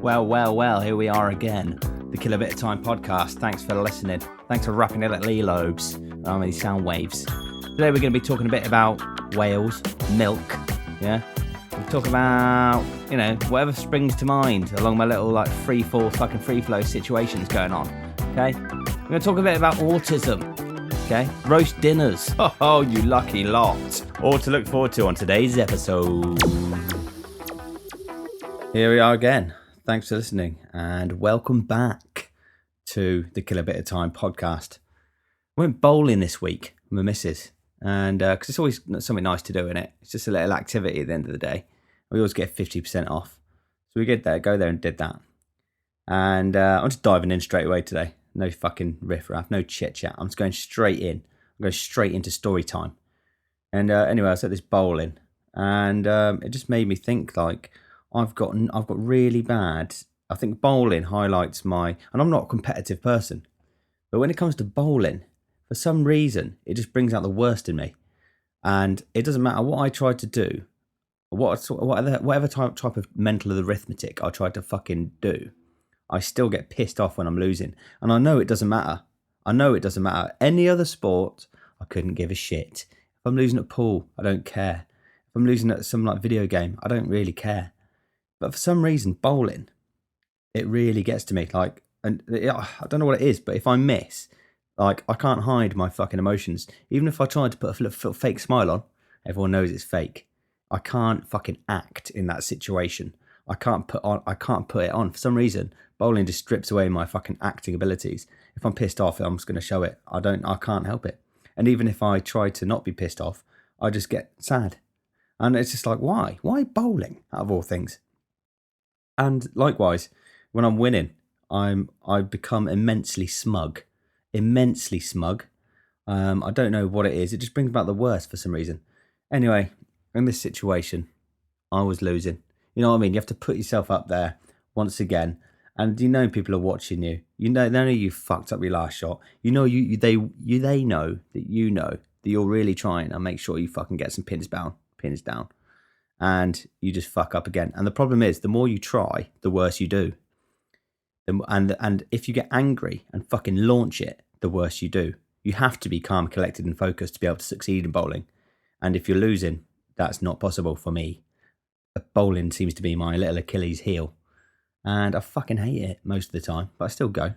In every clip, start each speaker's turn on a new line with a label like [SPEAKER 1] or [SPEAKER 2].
[SPEAKER 1] Well, here we are again. The Kill a Bit of Time podcast. Thanks for listening. Thanks for wrapping it at Lee Lobes on these sound waves. Today we're going to be talking a bit about whales, milk, yeah? We'll talk about, whatever springs to mind along my little free flow situations going on, okay? We're going to talk a bit about autism, okay? Roast dinners. Oh, you lucky lot. All to look forward to on today's episode. Here we are again. Thanks for listening and welcome back to the Kill a Bit of Time podcast. I went bowling this week with my missus, and because it's always something nice to do in it. It's just a little activity at the end of the day. We always get 50% off. So we go there and did that. And I'm just diving in straight away today. No fucking riff-raff, no chit-chat. I'm just going straight in. I'm going straight into story time. And anyway, I was at this bowling, and it just made me think I've got really bad. I think bowling highlights and I'm not a competitive person, but when it comes to bowling, for some reason, it just brings out the worst in me. And it doesn't matter what I try to do, whatever type of mental arithmetic I try to fucking do, I still get pissed off when I'm losing. And I know it doesn't matter. Any other sport, I couldn't give a shit. If I'm losing at pool, I don't care. If I'm losing at some video game, I don't really care. But for some reason, bowling, it really gets to me. I don't know what it is, but if I miss, I can't hide my fucking emotions. Even if I try to put a little fake smile on, everyone knows it's fake. I can't fucking act in that situation. I can't put it on. For some reason, bowling just strips away my fucking acting abilities. If I'm pissed off, I'm just going to show it. I can't help it. And even if I try to not be pissed off, I just get sad. And it's just why? Why bowling, out of all things? And likewise, when I'm winning, I become immensely smug. I don't know what it is. It just brings about the worst for some reason. Anyway, in this situation, I was losing. You know what I mean? You have to put yourself up there once again, and people are watching you. They know you fucked up your last shot. They know that you're really trying, and make sure you fucking get some pins down. And you just fuck up again. And the problem is, the more you try, the worse you do. And if you get angry and fucking launch it, the worse you do. You have to be calm, collected, and focused to be able to succeed in bowling. And if you're losing, that's not possible for me. Bowling seems to be my little Achilles heel. And I fucking hate it most of the time, but I still go.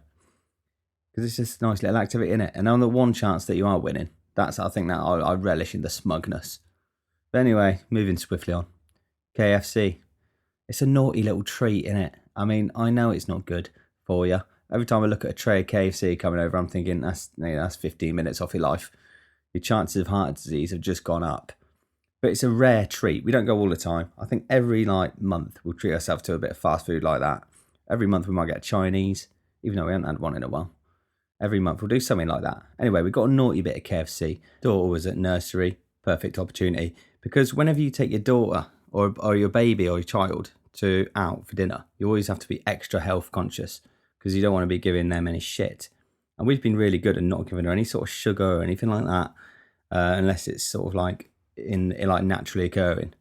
[SPEAKER 1] Because it's just a nice little activity, innit? And on the one chance that you are winning, I think that I relish in the smugness. But anyway, moving swiftly on. KFC. It's a naughty little treat, innit? I mean, I know it's not good for you. Every time I look at a tray of KFC coming over, I'm thinking that's 15 minutes off your life. Your chances of heart disease have just gone up. But it's a rare treat. We don't go all the time. I think every month we'll treat ourselves to a bit of fast food like that. Every month we might get a Chinese, even though we haven't had one in a while. Every month we'll do something like that. Anyway, we got a naughty bit of KFC. Daughter was at nursery. Perfect opportunity. Because whenever you take your daughter or your baby or your child out for dinner, you always have to be extra health conscious because you don't want to be giving them any shit. And we've been really good at not giving her any sort of sugar or anything like that, unless it's sort of in naturally occurring.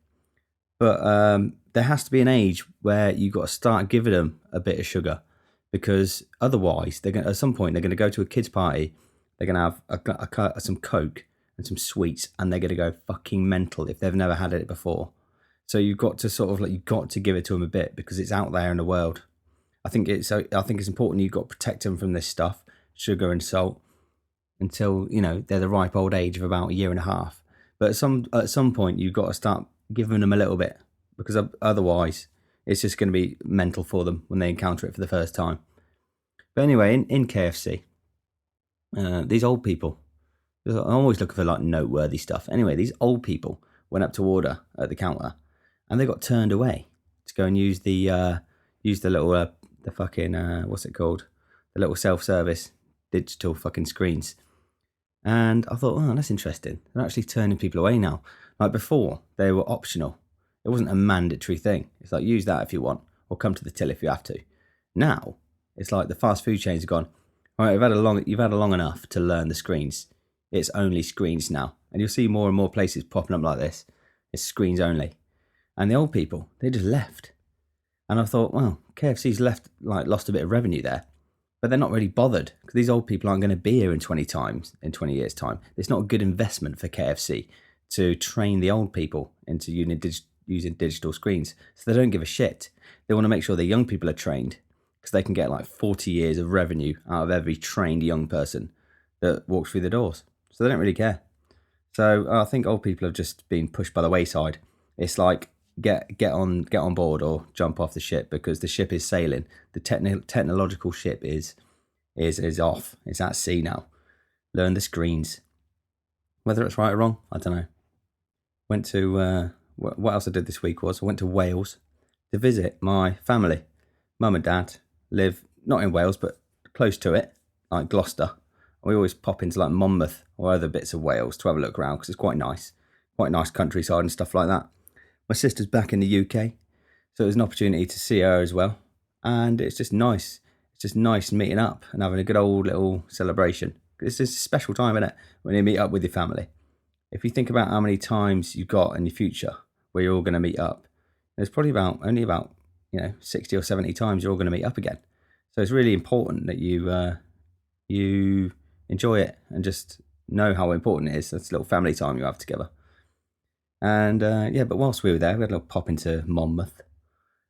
[SPEAKER 1] But there has to be an age where you got to start giving them a bit of sugar, because otherwise at some point they're going to go to a kids party, they're going to have some Coke and some sweets, and they're going to go fucking mental if they've never had it before. So you've got to give it to them a bit, because it's out there in the world. I think it's important you've got to protect them from this stuff, sugar and salt, until they're the ripe old age of about a year and a half. But at some point you've got to start giving them a little bit, because otherwise it's just going to be mental for them when they encounter it for the first time. But anyway, in KFC, these old people, I'm always looking for noteworthy stuff. Anyway, these old people went up to order at the counter, and they got turned away to go and use the little the fucking what's it called? The little self-service digital fucking screens. And I thought, oh, that's interesting. They're actually turning people away now. Before, they were optional. It wasn't a mandatory thing. It's use that if you want, or come to the till if you have to. Now, it's the fast food chains have gone, all right, you've had a long enough to learn the screens. It's only screens now. And you'll see more and more places popping up like this. It's screens only. And the old people, they just left. And I thought, well, KFC's lost a bit of revenue there, but they're not really bothered because these old people aren't going to be here in 20 years' time. It's not a good investment for KFC to train the old people into using digital screens. So they don't give a shit. They want to make sure the young people are trained because they can get like 40 years of revenue out of every trained young person that walks through the doors. So they don't really care. So I think old people have just been pushed by the wayside. It's like get on board or jump off the ship because the ship is sailing. The technological ship is off. It's at sea now. Learn the screens. Whether it's right or wrong, I don't know. Went to what else I did this week was I went to Wales to visit my family. Mum and Dad live not in Wales but close to it, like Gloucester. We always pop into like Monmouth or other bits of Wales to have a look around because it's quite nice countryside and stuff like that. My sister's back in the UK, so it was an opportunity to see her as well. And it's just nice. It's just nice meeting up and having a good old little celebration. It's just a special time, isn't it, when you meet up with your family. If you think about how many times you've got in your future where you're all going to meet up, there's probably only about 60 or 70 times you're all going to meet up again. So it's really important that you enjoy it and just know how important it is. That's a little family time you have together. And but whilst we were there, we had a little pop into Monmouth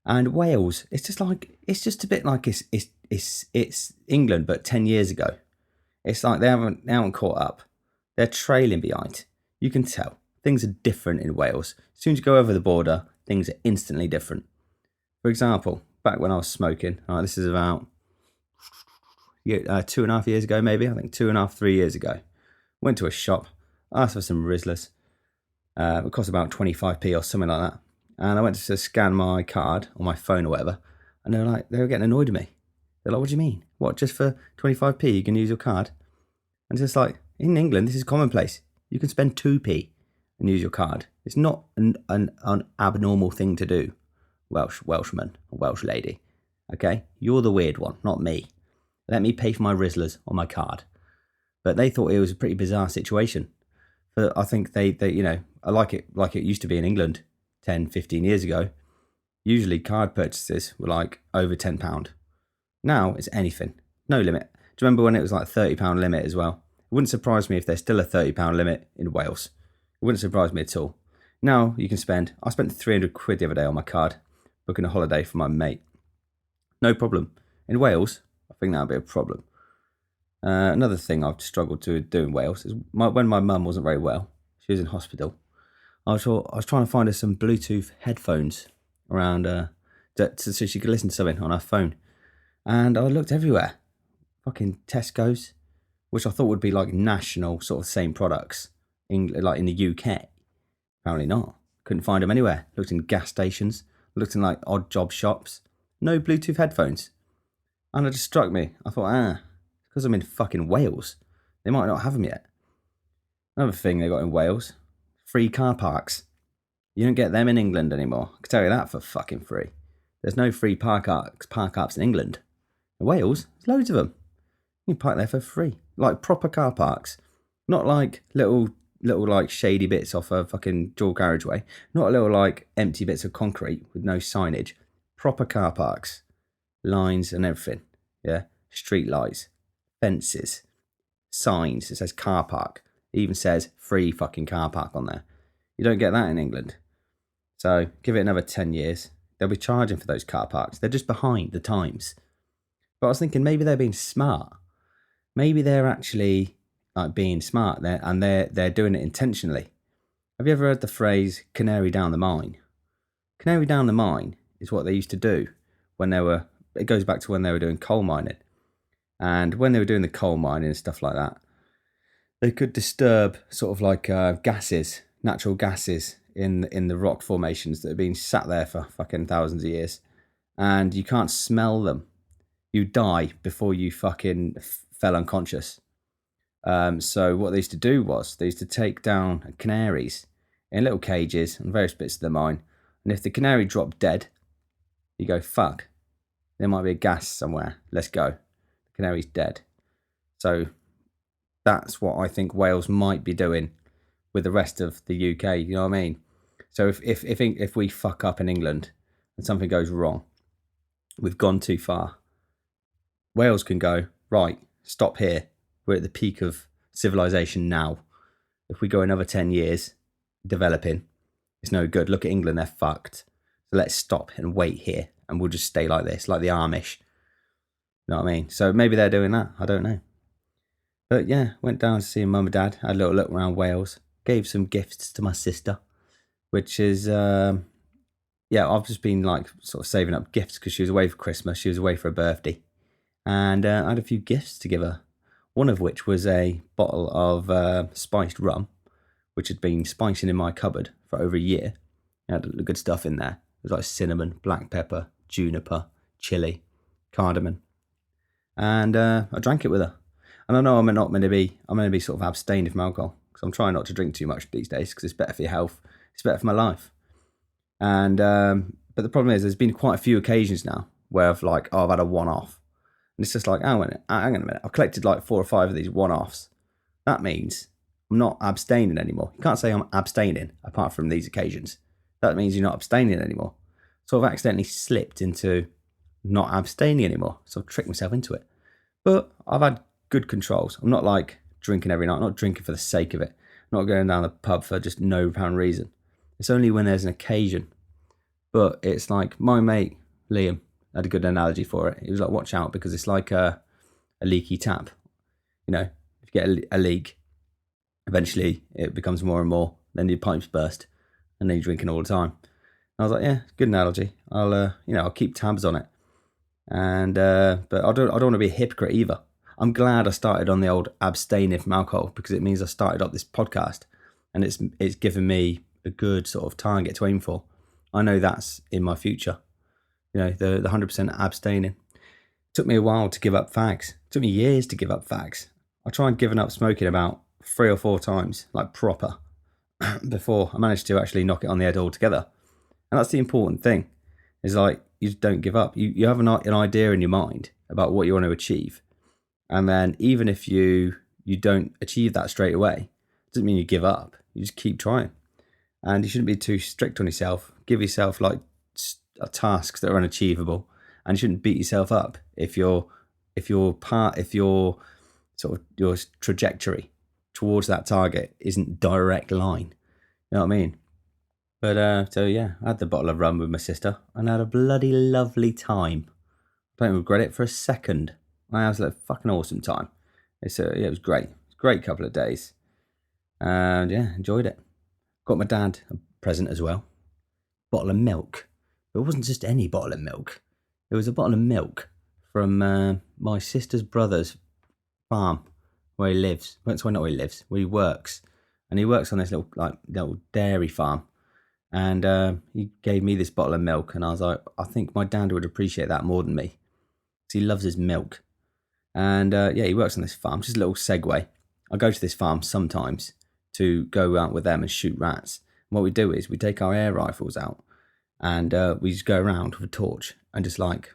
[SPEAKER 1] and Wales. It's just a bit like it's England, but 10 years ago. It's like they haven't caught up. They're trailing behind. You can tell things are different in Wales. As soon as you go over the border, things are instantly different. For example, back when I was smoking, this is about 2.5 years ago, maybe. I think 2.5, 3 years ago. Went to a shop, asked for some Rizzlers. It cost about 25p or something like that. And I went to scan my card on my phone or whatever. And they were getting annoyed with me. They're like, what do you mean? What, just for 25p you can use your card? And it's just like, in England, this is commonplace. You can spend 2p and use your card. It's not an abnormal thing to do, Welshman or Welsh lady. Okay? You're the weird one, not me. Let me pay for my Rizzlers on my card. But they thought it was a pretty bizarre situation. But I think they I like it used to be in England 10, 15 years ago. Usually card purchases were like over £10. Now it's anything. No limit. Do you remember when it was like £30 limit as well? It wouldn't surprise me if there's still a £30 limit in Wales. It wouldn't surprise me at all. Now you can I spent 300 quid the other day on my card, booking a holiday for my mate. No problem. In Wales, I think that would be a problem. Another thing I've struggled to do in Wales is when my mum wasn't very well, she was in hospital. I was trying to find her some Bluetooth headphones around so she could listen to something on her phone. And I looked everywhere. Fucking Tesco's, which I thought would be like national sort of same products, like in the UK. Apparently not. Couldn't find them anywhere. Looked in gas stations, looked in like odd job shops. No Bluetooth headphones. And it just struck me. I thought, because I'm in fucking Wales. They might not have them yet. Another thing they got in Wales, free car parks. You don't get them in England anymore. I can tell you that for fucking free. There's no free park ups in England. In Wales, there's loads of them. You can park there for free. Like proper car parks. Not like little like shady bits off a fucking dual carriageway. Not little like empty bits of concrete with no signage. Proper car parks. Lines and everything. Yeah. Street lights. Fences. Signs. It says car park. It even says free fucking car park on there. You don't get that in England. So give it another 10 years. They'll be charging for those car parks. They're just behind the times. But I was thinking maybe they're being smart. Maybe they're actually like being smart there, and they're doing it intentionally. Have you ever heard the phrase "canary down the mine"? Canary down the mine is what they used to do when it goes back to when they were doing coal mining. And when they were doing the coal mining and stuff like that, they could disturb sort of like gases, natural gases in the rock formations that have been sat there for fucking thousands of years. And you can't smell them. You die before you fucking fell unconscious. So what they used to do was they used to take down canaries in little cages on various bits of the mine. And if the canary dropped dead, you go, fuck, there might be a gas somewhere. Let's go. The canary's dead. So that's what I think Wales might be doing with the rest of the UK. You know what I mean? So if we fuck up in England and something goes wrong, we've gone too far. Wales can go, right, stop here. We're at the peak of civilization now. If we go another 10 years developing, it's no good. Look at England, they're fucked. So let's stop and wait here and we'll just stay like this, like the Amish. You know what I mean? So maybe they're doing that. I don't know. But yeah, went down to see mum and dad, had a little look around Wales, gave some gifts to my sister, which is, yeah, I've just been like sort of saving up gifts because she was away for Christmas, she was away for her birthday. And I had a few gifts to give her. One of which was a bottle of spiced rum, which had been spicing in my cupboard for over a year. It had good stuff in there. It was like cinnamon, black pepper, juniper, chili, cardamom. And I drank it with her. And I know I'm going to be sort of abstaining from alcohol because I'm trying not to drink too much these days because it's better for your health. It's better for my life. And but the problem is there's been quite a few occasions now where I've had a one-off. And it's just like, hang on a minute. I've collected like 4 or 5 of these one-offs. That means I'm not abstaining anymore. You can't say I'm abstaining apart from these occasions. That means you're not abstaining anymore. So I've accidentally slipped into not abstaining anymore. So I've tricked myself into it. But I've had good controls. I'm not like drinking every night. I'm not drinking for the sake of it. I'm not going down the pub for just no apparent reason. It's only when there's an occasion. But it's like my mate, Liam, had a good analogy for it. He was like, watch out because it's like a leaky tap. You know, if you get a leak, eventually it becomes more and more. Then your pipes burst and then you're drinking all the time. I was like, yeah, good analogy. I'll keep tabs on it. And but I don't want to be a hypocrite either. I'm glad I started on the old abstaining from alcohol because it means I started up this podcast and it's given me a good sort of target to aim for. I know that's in my future. You know, the 100% abstaining. It took me a while to give up fags. It took me years to give up fags. I tried giving up smoking about 3 or 4 times, like proper, before I managed to actually knock it on the head altogether. And that's the important thing, is like, you just don't give up. You have an idea in your mind about what you want to achieve. And then even if you don't achieve that straight away, it doesn't mean you give up. You just keep trying. And you shouldn't be too strict on yourself. Give yourself like tasks that are unachievable, and you shouldn't beat yourself up if your sort of your trajectory towards that target isn't direct line. You know what I mean? But so yeah, I had the bottle of rum with my sister and I had a bloody lovely time. I don't regret it for a second. I had a fucking awesome time. It was great. It's a great couple of days. And yeah, enjoyed it. Got my dad a present as well. Bottle of milk. It wasn't just any bottle of milk. It was a bottle of milk from my sister's brother's farm where he lives. Well, not where he lives, where he works. And he works on this little dairy farm. And he gave me this bottle of milk. And I was like, I think my dad would appreciate that more than me. Because he loves his milk. And yeah, he works on this farm. Just a little segue. I go to this farm sometimes to go out with them and shoot rats. And what we do is we take our air rifles out. And we just go around with a torch and just like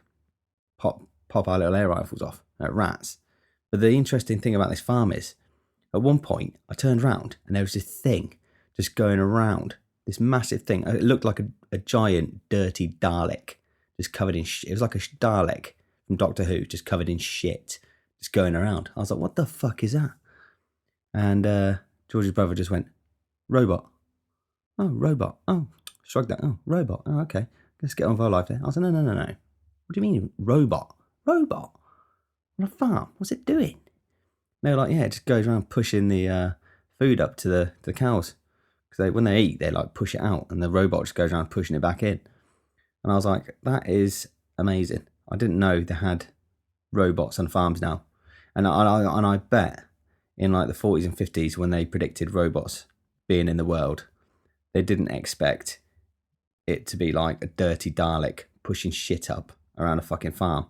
[SPEAKER 1] pop our little air rifles off at rats. But the interesting thing about this farm is, at one point, I turned around and there was this thing just going around, this massive thing. It looked like a giant, dirty Dalek, just covered in shit. It was like a Dalek from Doctor Who, just covered in shit, just going around. I was like, what the fuck is that? And George's brother just went, robot. Oh, robot. Oh. Shrugged that. Oh, robot. Oh, okay. Let's get on with our life there. I was like, no. What do you mean, robot? Robot? On a farm? What's it doing? They were like, yeah, it just goes around pushing the food up to the cows. Because when they eat, they like push it out, and the robot just goes around pushing it back in. And I was like, that is amazing. I didn't know they had robots on farms now. And I bet in like the 40s and 50s when they predicted robots being in the world, they didn't expect it to be like a dirty Dalek pushing shit up around a fucking farm.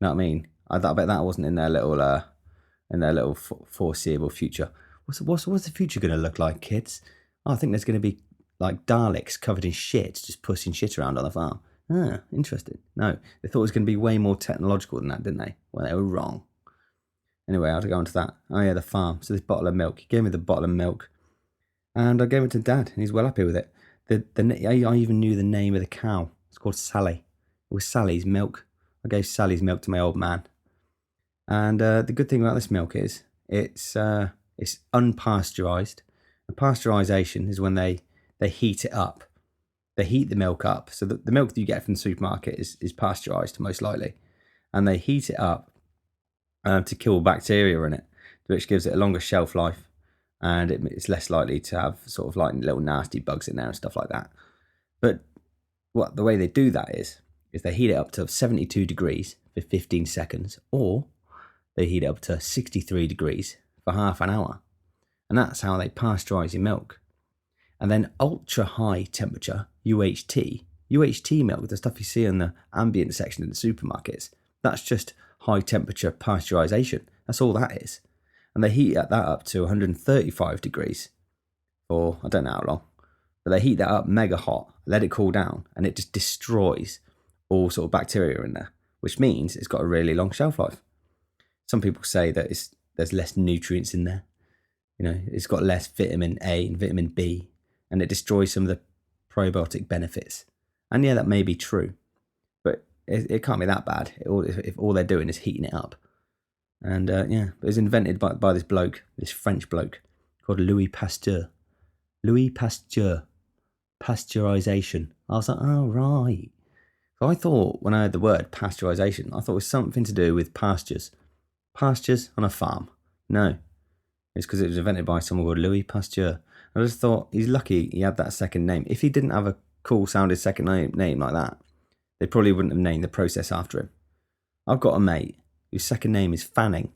[SPEAKER 1] You know what I mean? I bet that wasn't in their little foreseeable future. What's the future going to look like, kids? Oh, I think there's going to be like Daleks covered in shit, just pushing shit around on the farm. Ah, interesting. No, they thought it was going to be way more technological than that, didn't they? Well, they were wrong. Anyway, I had to go on to that. Oh yeah, the farm. So this bottle of milk. He gave me the bottle of milk, and I gave it to Dad, and he's well happy with it. I even knew the name of the cow. It's called Sally. It was Sally's milk. I gave Sally's milk to my old man. And the good thing about this milk is it's unpasteurized. And pasteurization is when they heat it up. They heat the milk up. So the milk that you get from the supermarket is pasteurized, most likely. And they heat it up to kill bacteria in it, which gives it a longer shelf life. And it's less likely to have sort of like little nasty bugs in there and stuff like that. But the way they do that is they heat it up to 72 degrees for 15 seconds, or they heat it up to 63 degrees for half an hour. And that's how they pasteurize your milk. And then ultra high temperature, UHT milk, the stuff you see in the ambient section in the supermarkets, that's just high temperature pasteurization. That's all that is. And they heat that up to 135 degrees for, I don't know how long, but they heat that up mega hot, let it cool down, and it just destroys all sort of bacteria in there, which means it's got a really long shelf life. Some people say that there's less nutrients in there. It's got less vitamin A and vitamin B, and it destroys some of the probiotic benefits. And yeah, that may be true, but it can't be that bad if all they're doing is heating it up. And it was invented by this bloke, this French bloke called Louis Pasteur. Louis Pasteur. Pasteurization. I was like, oh, right. So I thought when I heard the word pasteurization, I thought it was something to do with pastures. Pastures on a farm. No. It's because it was invented by someone called Louis Pasteur. I just thought he's lucky he had that second name. If he didn't have a cool sounding second name like that, they probably wouldn't have named the process after him. I've got a mate whose second name is Fanning.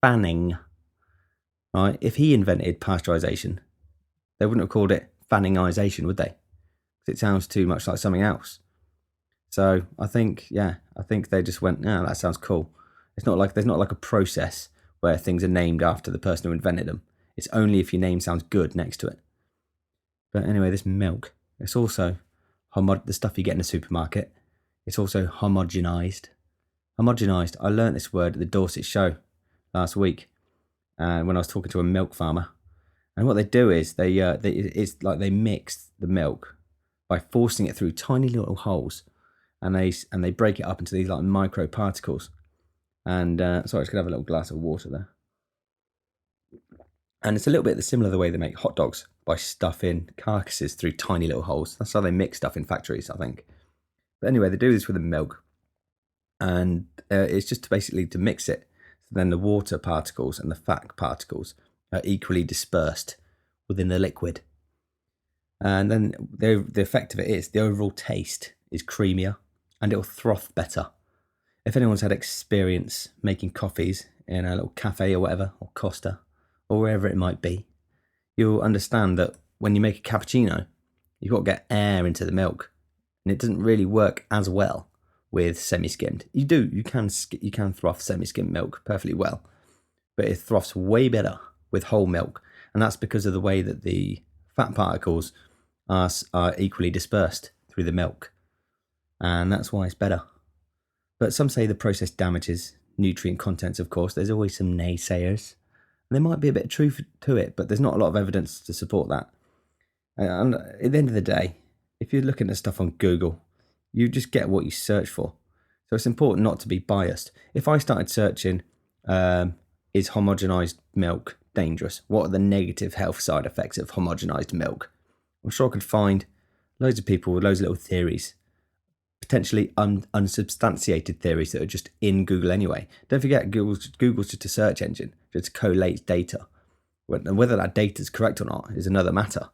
[SPEAKER 1] Fanning. Right? If he invented pasteurization, they wouldn't have called it Fanningization, would they? Because it sounds too much like something else. So I think they just went, that sounds cool. There's not like a process where things are named after the person who invented them. It's only if your name sounds good next to it. But anyway, this milk, it's also the stuff you get in the supermarket. It's also homogenized. Homogenized. I learnt this word at the Dorset show last week, when I was talking to a milk farmer. And what they do is it's like they mix the milk by forcing it through tiny little holes, and they break it up into these like micro particles. And sorry, I just gonna have a little glass of water there. And it's a little bit similar to the way they make hot dogs, by stuffing carcasses through tiny little holes. That's how they mix stuff in factories, I think. But anyway, they do this with the milk, and it's just basically to mix it. So then the water particles and the fat particles are equally dispersed within the liquid. And then the effect of it is the overall taste is creamier and it'll froth better. If anyone's had experience making coffees in a little cafe or whatever, or Costa, or wherever it might be, you'll understand that when you make a cappuccino, you've got to get air into the milk, and it doesn't really work as well with semi-skimmed. You can froth semi-skimmed milk perfectly well, but it froths way better with whole milk, and that's because of the way that the fat particles are equally dispersed through the milk, and that's why it's better. But some say the process damages nutrient contents, of course. There's always some naysayers. There might be a bit of truth to it, but there's not a lot of evidence to support that. And at the end of the day, if you're looking at stuff on Google, you just get what you search for. So it's important not to be biased. If I started searching, is homogenized milk dangerous? What are the negative health side effects of homogenized milk? I'm sure I could find loads of people with loads of little theories, potentially unsubstantiated theories that are just in Google anyway. Don't forget, Google's just a search engine, just collates data. Whether that data is correct or not is another matter.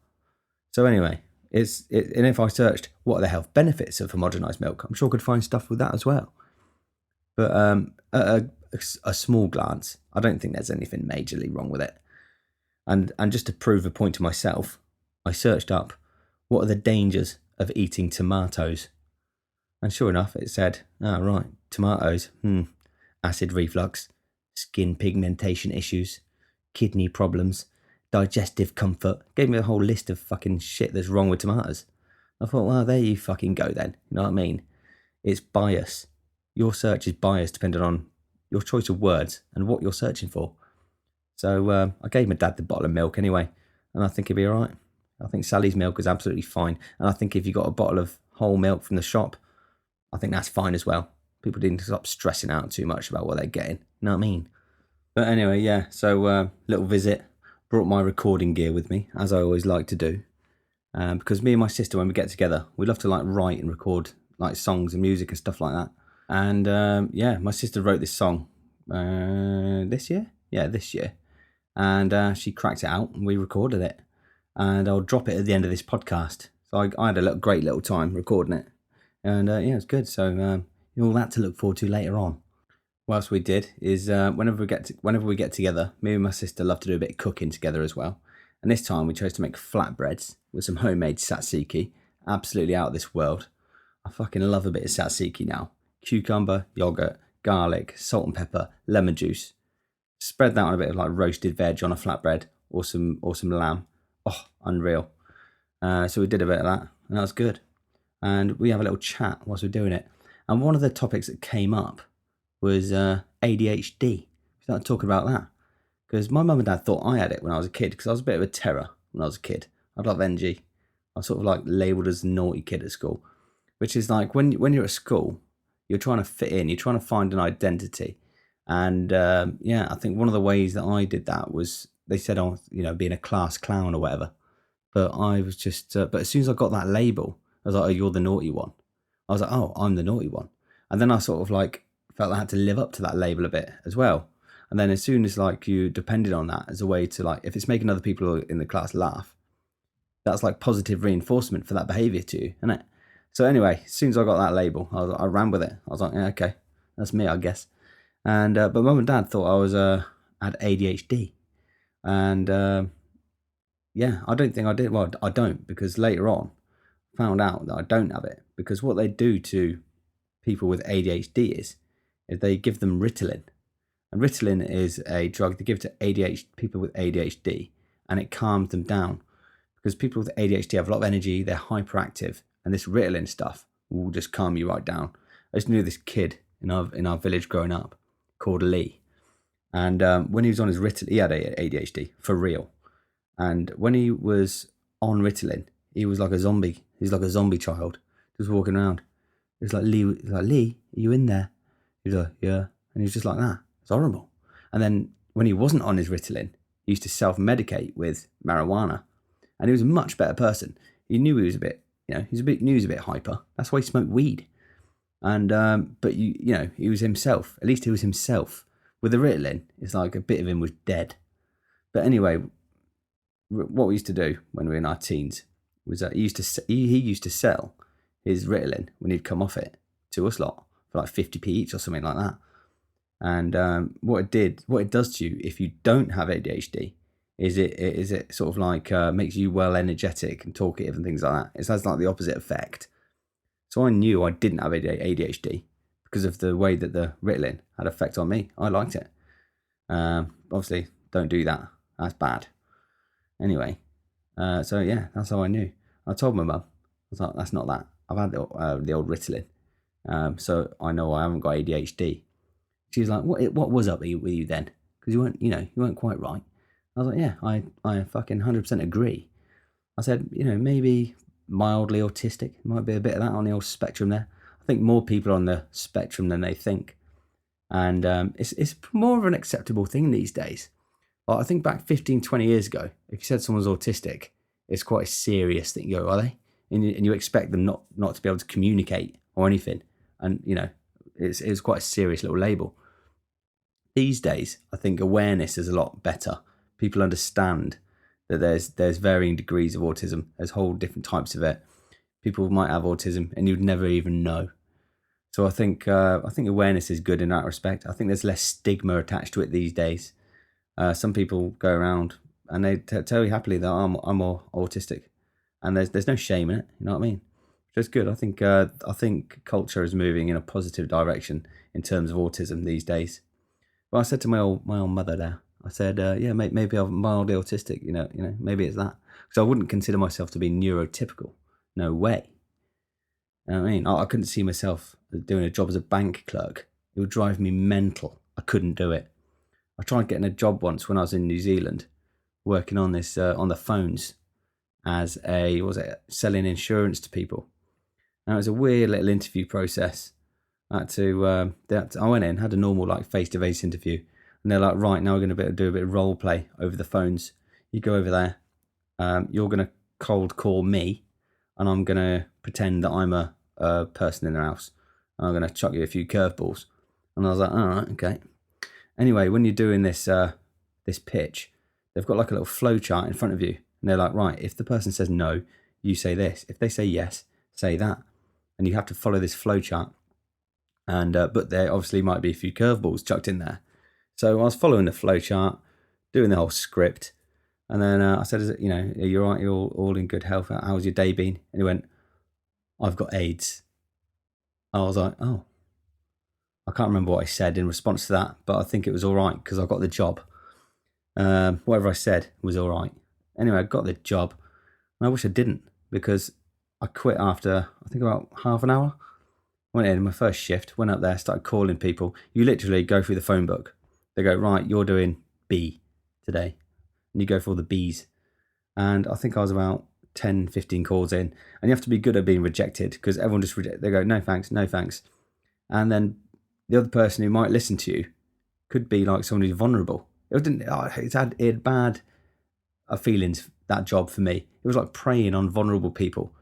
[SPEAKER 1] So anyway, and if I searched what are the health benefits of homogenized milk, I'm sure I could find stuff with that as well. But at a small glance, I don't think there's anything majorly wrong with it. And just to prove a point to myself, I searched up what are the dangers of eating tomatoes. And sure enough, it said, right, tomatoes, acid reflux, skin pigmentation issues, kidney problems, digestive comfort. Gave me a whole list of fucking shit that's wrong with tomatoes. I thought, well, there you fucking go then. You know what I mean? It's bias. Your search is biased depending on your choice of words and what you're searching for. So I gave my dad the bottle of milk anyway, and I think he'll be all right. I think Sally's milk is absolutely fine. And I think if you got a bottle of whole milk from the shop, I think that's fine as well. People need to stop stressing out too much about what they're getting. You know what I mean? But anyway, yeah. So little visit. Brought my recording gear with me, as I always like to do, because me and my sister, when we get together, we love to like write and record like songs and music and stuff like that. And yeah, my sister wrote this song this year. Yeah, this year. And she cracked it out and we recorded it. And I'll drop it at the end of this podcast. So I had a great little time recording it. And yeah, it's good. So all that to look forward to later on. What else we did is whenever we get together, me and my sister love to do a bit of cooking together as well. And this time we chose to make flatbreads with some homemade tzatziki. Absolutely out of this world. I fucking love a bit of tzatziki now. Cucumber, yogurt, garlic, salt and pepper, lemon juice. Spread that on a bit of like roasted veg on a flatbread or some lamb. Oh, unreal. So we did a bit of that and that was good. And we have a little chat whilst we're doing it. And one of the topics that came up was ADHD. We started talking about that because my mum and dad thought I had it when I was a kid because I was a bit of a terror when I was a kid. I had a lot of energy. I was sort of like labelled as a naughty kid at school, which is like when you're at school, you're trying to fit in, you're trying to find an identity. And yeah, I think one of the ways that I did that was they said, oh, being a class clown or whatever. But I was just, but as soon as I got that label, I was like, oh, you're the naughty one. I was like, oh, I'm the naughty one. And then I sort of like felt I had to live up to that label a bit as well. And then as soon as like you depended on that as a way to like, if it's making other people in the class laugh, that's like positive reinforcement for that behavior to you, isn't it? So anyway, as soon as I got that label, I ran with it. I was like, yeah, okay, that's me, I guess. And but mum and dad thought I was had ADHD, and yeah, I don't think I did. Well, I don't, because later on, I found out that I don't have it, because what they do to people with ADHD is they give them Ritalin, and Ritalin is a drug they give to people with ADHD, and it calms them down, because people with ADHD have a lot of energy, they're hyperactive, and this Ritalin stuff will just calm you right down. I just knew this kid in our village growing up called Lee, and when he was on his Ritalin, he had ADHD for real. And when he was on Ritalin, he was like a zombie. He's like a zombie child, just walking around. It was like, Lee, are you in there? He was like, yeah. And he was just like that. It's horrible. And then when he wasn't on his Ritalin, he used to self-medicate with marijuana. And he was a much better person. He knew he was a bit, knew he was a bit hyper. That's why he smoked weed. And, but he was himself. At least he was himself. With the Ritalin, it's like a bit of him was dead. But anyway, what we used to do when we were in our teens was that he used to sell his Ritalin when he'd come off it to us lot for like 50p each or something like that. And what it does to you if you don't have ADHD is it sort of like makes you well energetic and talkative and things like that. It has like the opposite effect. So I knew I didn't have ADHD because of the way that the Ritalin had effect on me. I liked it. Obviously, don't do that. That's bad. Anyway, so yeah, that's how I knew. I told my mum, I was like, that's not that. I've had the old Ritalin, so I know I haven't got ADHD. She was like, what was up with you then? Because you weren't quite right. I was like, yeah, I fucking 100% agree. I said, maybe mildly autistic. Might be a bit of that on the old spectrum there. I think more people are on the spectrum than they think. And it's more of an acceptable thing these days. Well, I think back 15, 20 years ago, if you said someone's autistic, it's quite a serious thing. You go, are they? And you expect them not to be able to communicate or anything. And, it was quite a serious little label. These days, I think awareness is a lot better. People understand that there's varying degrees of autism. There's whole different types of it. People might have autism and you'd never even know. So I think awareness is good in that respect. I think there's less stigma attached to it these days. Some people go around and they tell you happily that I'm more autistic, and there's no shame in it. You know what I mean? Which is good. I think culture is moving in a positive direction in terms of autism these days. But I said to my old mother there, I said, yeah, maybe I'm mildly autistic. Maybe it's that, because I wouldn't consider myself to be neurotypical. No way. You know what I mean? I couldn't see myself doing a job as a bank clerk. It would drive me mental. I couldn't do it. I tried getting a job once when I was in New Zealand, working on this on the phones as selling insurance to people. And it was a weird little interview process. I went in, had a normal like face-to-face interview, and they're like, right, now we're going to do a bit of role play over the phones. You go over there, you're going to cold call me, and I'm going to pretend that I'm a person in the house. And I'm going to chuck you a few curveballs. And I was like, all right, okay. Anyway, when you're doing this this pitch, they've got like a little flow chart in front of you, and they're like, right, if the person says no, you say this. If they say yes, say that, and you have to follow this flow chart. And but there obviously might be a few curveballs chucked in there. So I was following the flow chart, doing the whole script, and then I said, "Is it, you're right, you're all in good health. How's your day been?" And he went, "I've got AIDS." I was like, "Oh." I can't remember what I said in response to that, but I think it was all right because I got the job. Whatever I said was all right. Anyway, I got the job, and I wish I didn't because I quit after, I think, about half an hour. Went in my first shift, went up there, started calling people. You literally go through the phone book. They go, right, you're doing B today. And you go for all the Bs. And I think I was about 10, 15 calls in. And you have to be good at being rejected because everyone just rejects. They go, no thanks, no thanks. And then the other person who might listen to you could be like someone who's vulnerable. It had bad feelings, that job for me. It was like preying on vulnerable people.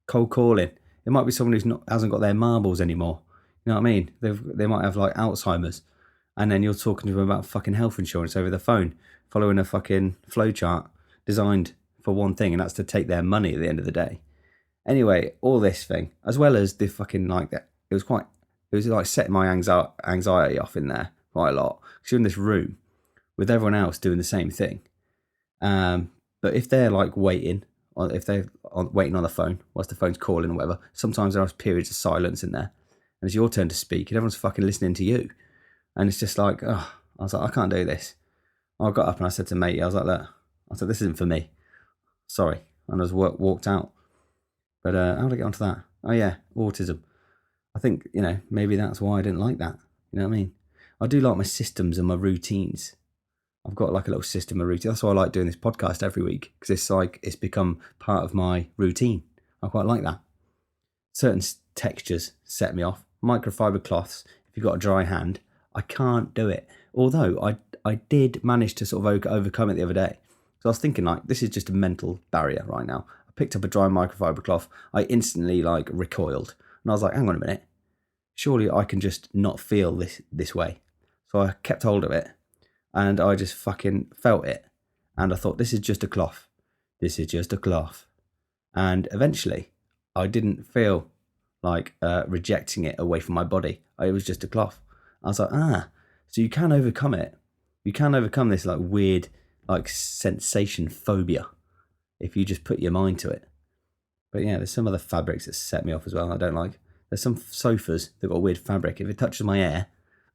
[SPEAKER 1] Cold calling. It might be someone who hasn't got their marbles anymore. You know what I mean? They might have like Alzheimer's. And then you're talking to them about fucking health insurance over the phone, following a fucking flowchart designed for one thing, and that's to take their money at the end of the day. Anyway, all this thing, as well as the fucking like that, it was like setting my anxiety off in there quite a lot. Because you're in this room with everyone else doing the same thing. But if they're like waiting, or if they're waiting on the phone whilst the phone's calling or whatever, sometimes there are periods of silence in there. And it's your turn to speak, and everyone's fucking listening to you. And it's just like, I was like, I can't do this. I got up and I said to mate, I was like, look, I said, this isn't for me. Sorry. And I just walked out. But how did I get onto that? Oh yeah, autism. I think, maybe that's why I didn't like that. You know what I mean? I do like my systems and my routines. I've got like a little system of routine. That's why I like doing this podcast every week, because it's become part of my routine. I quite like that. Certain textures set me off. Microfiber cloths, if you've got a dry hand, I can't do it. Although I did manage to sort of overcome it the other day. So I was thinking like, this is just a mental barrier right now. I picked up a dry microfiber cloth. I instantly like recoiled. And I was like, hang on a minute. Surely I can just not feel this way. So I kept hold of it and I just fucking felt it. And I thought, this is just a cloth. This is just a cloth. And eventually I didn't feel like rejecting it away from my body. It was just a cloth. I was like, so you can overcome it. You can overcome this like weird like sensation phobia if you just put your mind to it. But yeah, there's some other fabrics that set me off as well. I don't like. There's some sofas that got weird fabric. If it touches my hair,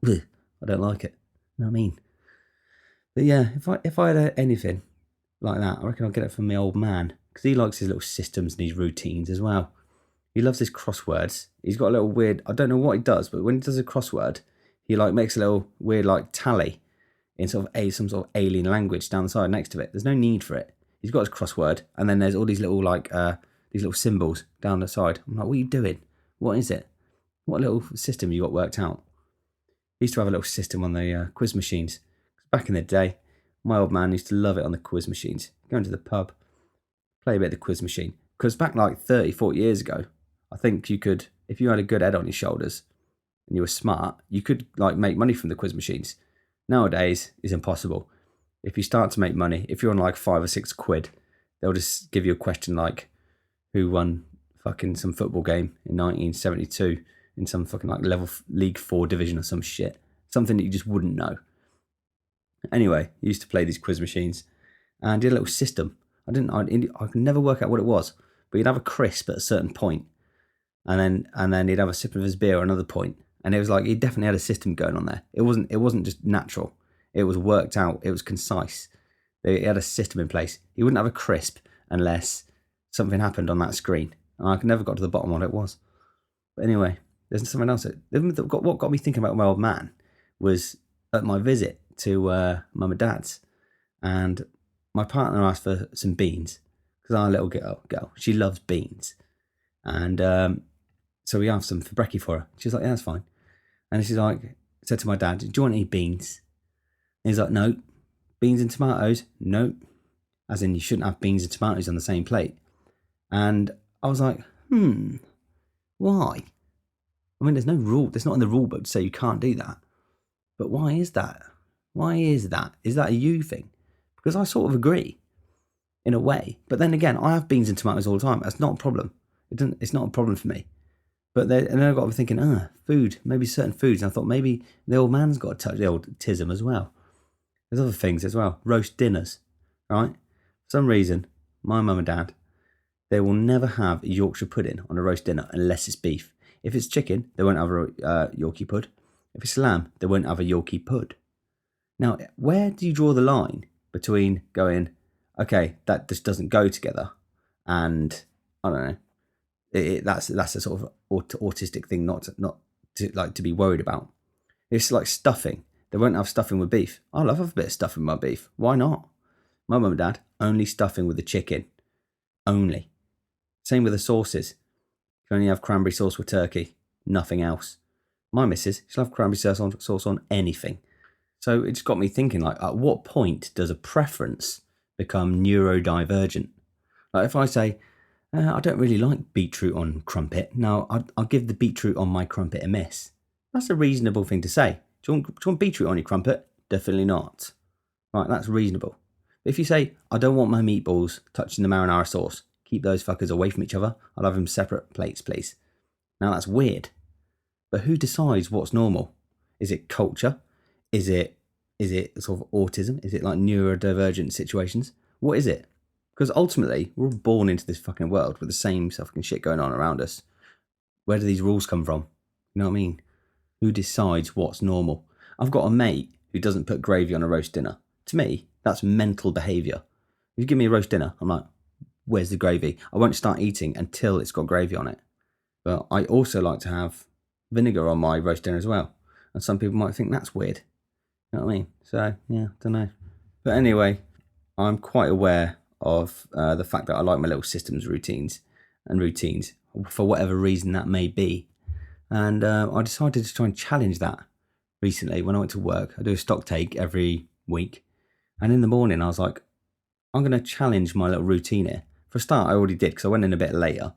[SPEAKER 1] I don't like it. You know what I mean? But yeah, if I had anything like that, I reckon I'll get it from my old man, because he likes his little systems and his routines as well. He loves his crosswords. He's got a little weird, I don't know what he does, but when he does a crossword, he like makes a little weird like tally in some sort of alien language down the side next to it. There's no need for it. He's got his crossword, and then there's all these little like these little symbols down the side. I'm like, what are you doing? What is it? What little system you got worked out? He used to have a little system on the quiz machines. Back in the day, my old man used to love it on the quiz machines. Going to the pub, play a bit of the quiz machine. Because back like 30, 40 years ago, I think you could, if you had a good head on your shoulders and you were smart, you could like make money from the quiz machines. Nowadays, it's impossible. If you start to make money, if you're on like 5 or 6 quid, they'll just give you a question like, who won fucking some football game in 1972 in some fucking like League 4 division or some shit. Something that you just wouldn't know. Anyway, I used to play these quiz machines and did a little system. I could never work out what it was, but he'd have a crisp at a certain point, and then he'd have a sip of his beer at another point, and it was like he definitely had a system going on there. It wasn't just natural. It was worked out. It was concise. He had a system in place. He wouldn't have a crisp unless something happened on that screen, and I never got to the bottom of what it was. But anyway, there's something else. What got me thinking about my old man was at my visit to mum and dad's, and my partner asked for some beans because our little girl, she loves beans, and so we asked some for brekkie for her. She was like, yeah, that's fine. And she's like, said to my dad, do you want any beans? And he's like, no. Beans and tomatoes? No. As in, you shouldn't have beans and tomatoes on the same plate. And I was like, why? I mean, there's no rule. There's not in the rule book to say you can't do that. But why is that? Why is that? Is that a you thing? Because I sort of agree in a way. But then again, I have beans and tomatoes all the time. That's not a problem. It's not a problem for me. But then I got thinking, food, maybe certain foods. And I thought maybe the old man's got to touch the old tism as well. There's other things as well. Roast dinners, right? For some reason, my mum and dad, they will never have Yorkshire pudding on a roast dinner unless it's beef. If it's chicken, they won't have a Yorkie pud. If it's lamb, they won't have a Yorkie pud. Now, where do you draw the line between going, okay, that just doesn't go together, and I don't know, that's a sort of autistic thing not to be worried about. It's like stuffing. They won't have stuffing with beef. I love a bit of stuffing with my beef. Why not? My mum and dad, only stuffing with the chicken. Only. Same with the sauces. You can only have cranberry sauce with turkey. Nothing else. My missus, she'll have cranberry sauce on anything. So it just got me thinking, like, at what point does a preference become neurodivergent? Like if I say, I don't really like beetroot on crumpet. Now, I'll give the beetroot on my crumpet a miss. That's a reasonable thing to say. Do you want beetroot on your crumpet? Definitely not. Right, that's reasonable. If you say, I don't want my meatballs touching the marinara sauce, keep those fuckers away from each other. I'll have them separate plates, please. Now, that's weird. But who decides what's normal? Is it culture? Is it sort of autism? Is it like neurodivergent situations? What is it? Because ultimately, we're all born into this fucking world with the same fucking shit going on around us. Where do these rules come from? You know what I mean? Who decides what's normal? I've got a mate who doesn't put gravy on a roast dinner. To me, that's mental behaviour. If you give me a roast dinner, I'm like, where's the gravy? I won't start eating until it's got gravy on it. But I also like to have vinegar on my roast dinner as well. And some people might think that's weird. You know what I mean? So, yeah, don't know. But anyway, I'm quite aware of the fact that I like my little systems routines, for whatever reason that may be. And I decided to try and challenge that recently when I went to work. I do a stock take every week. And in the morning, I was like, I'm going to challenge my little routine here. For a start, I already did because I went in a bit later.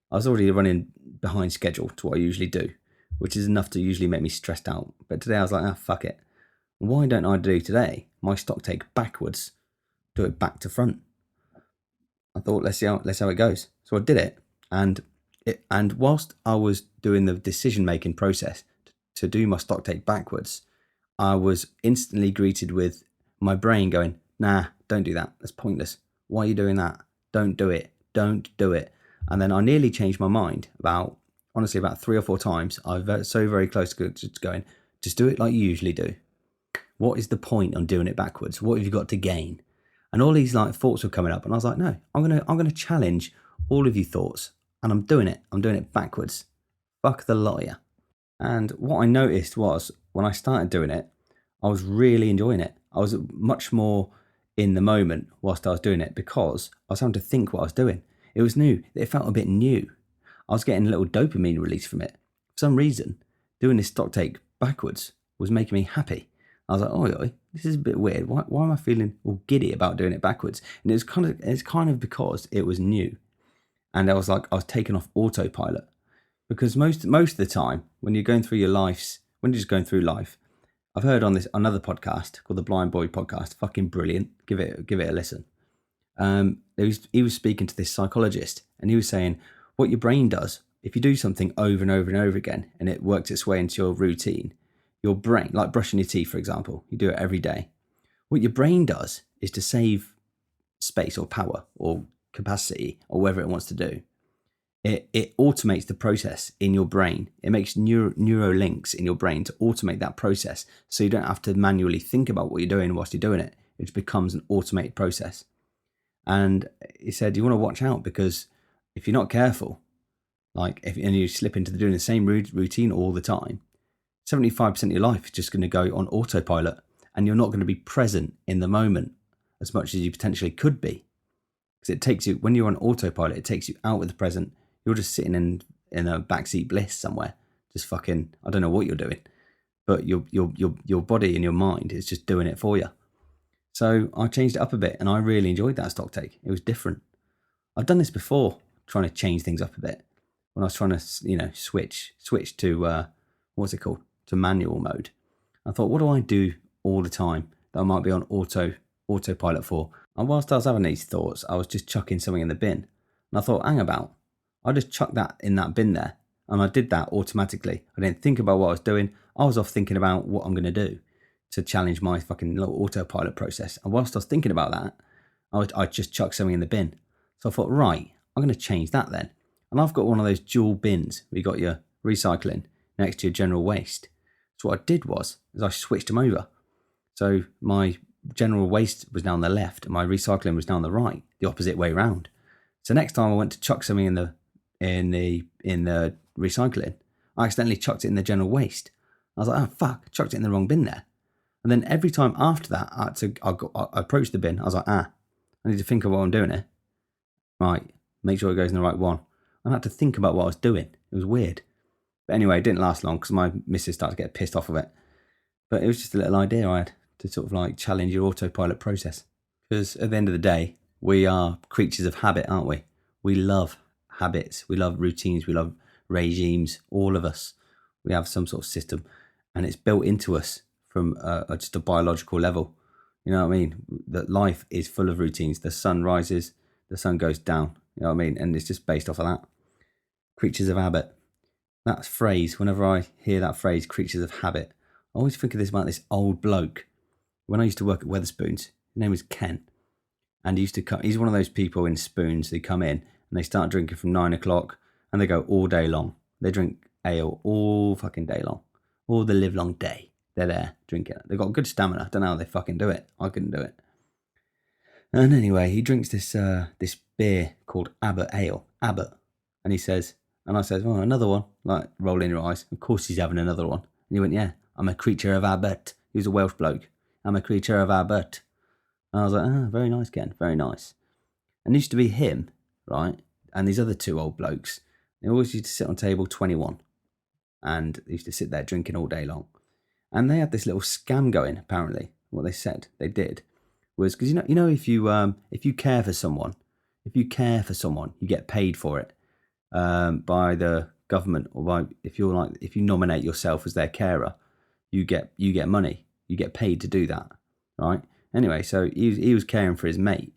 [SPEAKER 1] I was already running behind schedule to what I usually do, which is enough to usually make me stressed out. But today I was like, fuck it. Why don't I do today my stock take backwards, do it back to front? I thought, let's see how it goes. So I did it. And whilst I was doing the decision-making process to do my stock take backwards, I was instantly greeted with my brain going, nah, don't do that. That's pointless. Why are you doing that? Don't do it. Don't do it. And then I nearly changed my mind about 3 or 4 times. I was so very close to going, just do it like you usually do. What is the point on doing it backwards? What have you got to gain? And all these like thoughts were coming up, and I was like, no, I'm gonna challenge all of your thoughts, and I'm doing it. I'm doing it backwards. Fuck the liar. And what I noticed was when I started doing it, I was really enjoying it. I was much more in the moment whilst I was doing it because I was having to think what I was doing. It was new. It felt a bit new. I was getting a little dopamine release from it. For some reason, doing this stock take backwards was making me happy. I was like, oh, this is a bit weird. Why am I feeling all giddy about doing it backwards? And it's kind of because it was new. And I was taken off autopilot. Because most of the time, when you're going through when you're just going through life, I've heard on another podcast called the Blind Boy Podcast, fucking brilliant. Give it a listen. He was speaking to this psychologist, and he was saying what your brain does if you do something over and over and over again, and it works its way into your routine. Your brain, like brushing your teeth, for example, you do it every day. What your brain does is to save space or power or capacity or whatever it wants to do. It automates the process in your brain. It makes neuro links in your brain to automate that process, so you don't have to manually think about what you're doing whilst you're doing it. It becomes an automated process. And he said, you want to watch out, because if you're not careful, and you slip into doing the same routine all the time, 75% of your life is just going to go on autopilot, and you're not going to be present in the moment as much as you potentially could be. Because it takes you, when you're on autopilot, it takes you out of the present. You're just sitting in a backseat bliss somewhere, just fucking, I don't know what you're doing, but your body and your mind is just doing it for you. So I changed it up a bit, and I really enjoyed that stock take. It was different. I've done this before, trying to change things up a bit. When I was trying to, switch to what's it called, to manual mode. I thought, what do I do all the time that I might be on autopilot for? And whilst I was having these thoughts, I was just chucking something in the bin, and I thought, hang about, I just chucked that in that bin there, and I did that automatically. I didn't think about what I was doing. I was off thinking about what I'm going to do to challenge my fucking little autopilot process. And whilst I was thinking about that, I just chucked something in the bin. So I thought, right, I'm going to change that then. And I've got one of those dual bins where you got your recycling next to your general waste. So what I did was I switched them over. So my general waste was down the left and my recycling was down the right, the opposite way around. So next time I went to chuck something in the recycling, I accidentally chucked it in the general waste. I was like, oh fuck, chucked it in the wrong bin there. And then every time after that, I approached the bin. I was like, I need to think of what I'm doing here. Right, make sure it goes in the right one. I had to think about what I was doing. It was weird. But anyway, it didn't last long because my missus started to get pissed off of it. But it was just a little idea I had to sort of like challenge your autopilot process. Because at the end of the day, we are creatures of habit, aren't we? We love habits. We love routines. We love regimes. All of us. We have some sort of system. And it's built into us from just a biological level. You know what I mean? That life is full of routines. The sun rises, the sun goes down. You know what I mean? And it's just based off of that. Creatures of habit. That phrase, whenever I hear that phrase, creatures of habit, I always think of this about this old bloke. When I used to work at Wetherspoons, his name was Ken. And he used to come, he's one of those people in spoons, they come in and they start drinking from 9 o'clock and they go all day long. They drink ale all fucking day long. All the live long day. They're there drinking it. They've got good stamina. I don't know how they fucking do it. I couldn't do it. And anyway, he drinks this beer called Abbott Ale. Abbott. And he says, and I said, oh, another one. Like, rolling your eyes. Of course he's having another one. And he went, yeah, I'm a creature of Abbott. He was a Welsh bloke. I'm a creature of Abbott. And I was like, very nice, Ken. Very nice. And it used to be him, right? And these other two old blokes. They always used to sit on table 21. And they used to sit there drinking all day long. And they had this little scam going, apparently. What they said they did was, because if you care for someone, you get paid for it by the government, or by if you nominate yourself as their carer, you get money, you get paid to do that, right? Anyway, so he was caring for his mate,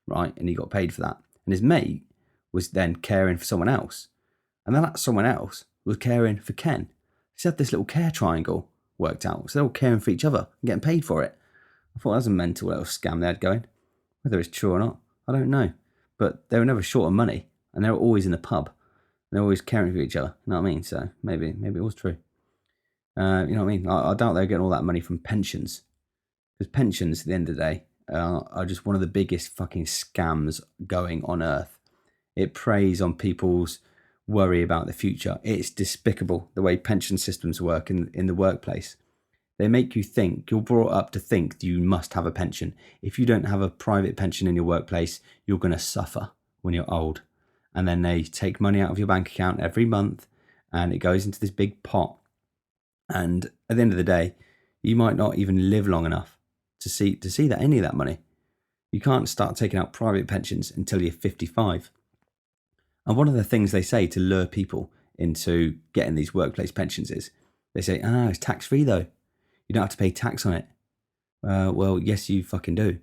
[SPEAKER 1] right, and he got paid for that, and his mate was then caring for someone else, and then that someone else was caring for Ken. He had this little care triangle worked out, so they're all caring for each other and getting paid for it. I thought that was a mental little scam they had going. Whether it's true or not, I don't know. But they were never short of money, and they were always in the pub. And they were always caring for each other. You know what I mean? So maybe it was true. You know what I mean? I doubt they're getting all that money from pensions, because pensions, at the end of the day, are just one of the biggest fucking scams going on earth. It preys on people's worry about the future. It's despicable the way pension systems work in the workplace. They make you think, you're brought up to think that you must have a pension. If you don't have a private pension in your workplace, you're going to suffer when you're old. And then they take money out of your bank account every month and it goes into this big pot. And at the end of the day, you might not even live long enough to see that any of that money. You can't start taking out private pensions until you're 55. And one of the things they say to lure people into getting these workplace pensions is, they say, it's tax-free though. You don't have to pay tax on it. Well, yes, you fucking do.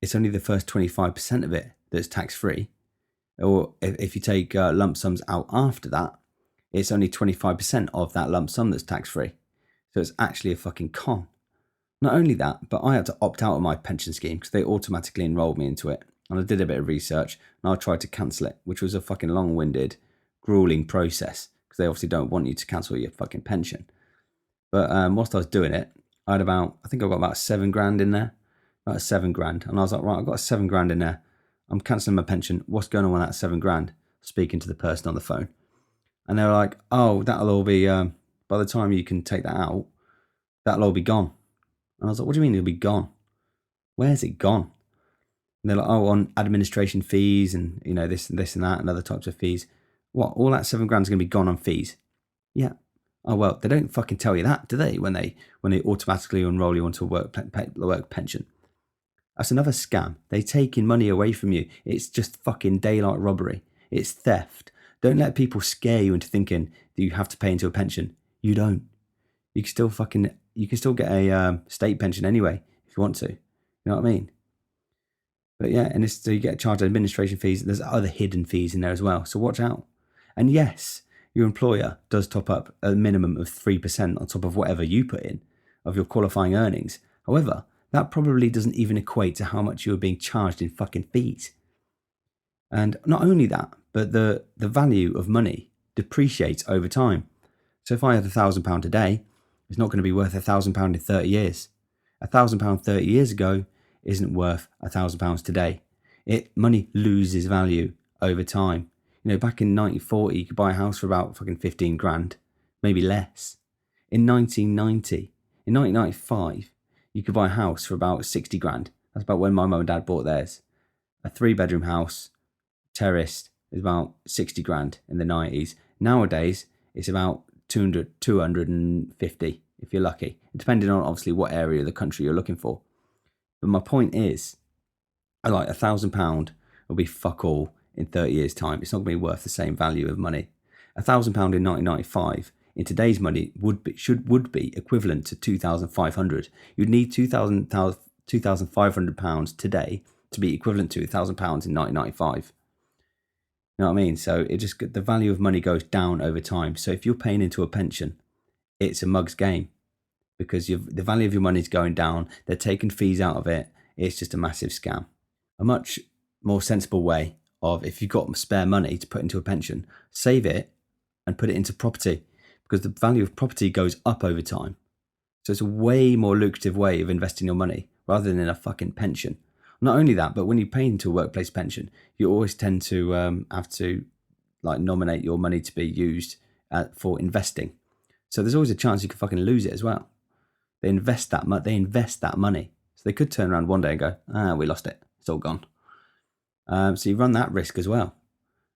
[SPEAKER 1] It's only the first 25% of it that's tax-free. Or if you take lump sums out after that, it's only 25% of that lump sum that's tax-free. So it's actually a fucking con. Not only that, but I had to opt out of my pension scheme because they automatically enrolled me into it. And I did a bit of research and I tried to cancel it, which was a fucking long-winded, grueling process because they obviously don't want you to cancel your fucking pension. But whilst I was doing it, I got about $7,000 in there, about $7,000. And I was like, right, I've got $7,000 in there. I'm cancelling my pension. What's going on with that $7,000? Speaking to the person on the phone. And they were like, oh, that'll all be, by the time you can take that out, that'll all be gone. And I was like, what do you mean it'll be gone? Where's it gone? And they're like, oh, on administration fees and, this and that and other types of fees. What? All that $7,000 is going to be gone on fees? Yeah. Oh, well, they don't fucking tell you that, do they? When they automatically enroll you onto a work pension. That's another scam. They taking money away from you. It's just fucking daylight robbery. It's theft. Don't let people scare you into thinking that you have to pay into a pension. You don't. You can still get a state pension anyway if you want to. You know what I mean? But yeah, and so you get charged administration fees. There's other hidden fees in there as well. So watch out. And yes, your employer does top up a minimum of 3% on top of whatever you put in of your qualifying earnings. However, that probably doesn't even equate to how much you are being charged in fucking fees. And not only that, but the value of money depreciates over time. So if I had £1,000 today, it's not going to be worth £1,000 in 30 years. £1,000 30 years ago isn't worth £1,000 today. Money loses value over time. You know, back in 1940, you could buy a house for about fucking 15 grand, maybe less. In 1995, you could buy a house for about 60 grand. That's about when my mum and dad bought theirs. A 3-bedroom house, terraced, is about 60 grand in the 90s. Nowadays, it's about 250 if you're lucky, depending on obviously what area of the country you're looking for. But my point is, like £1,000 will be fuck all in 30 years' time. It's not going to be worth the same value of money. £1,000 in 1995 in today's money would be equivalent to 2,500. You'd need £2,500 today to be equivalent to £1,000 in 1995. You know what I mean? So the value of money goes down over time. So if you're paying into a pension, it's a mug's game because the value of your money is going down. They're taking fees out of it. It's just a massive scam. A much more sensible way of, if you've got spare money to put into a pension, save it and put it into property, because the value of property goes up over time. So it's a way more lucrative way of investing your money rather than in a fucking pension. Not only that, but when you pay into a workplace pension, you always tend to have to nominate your money to be used for investing. So there's always a chance you could fucking lose it as well. They invest that money. So they could turn around one day and go, we lost it. It's all gone. So you run that risk as well.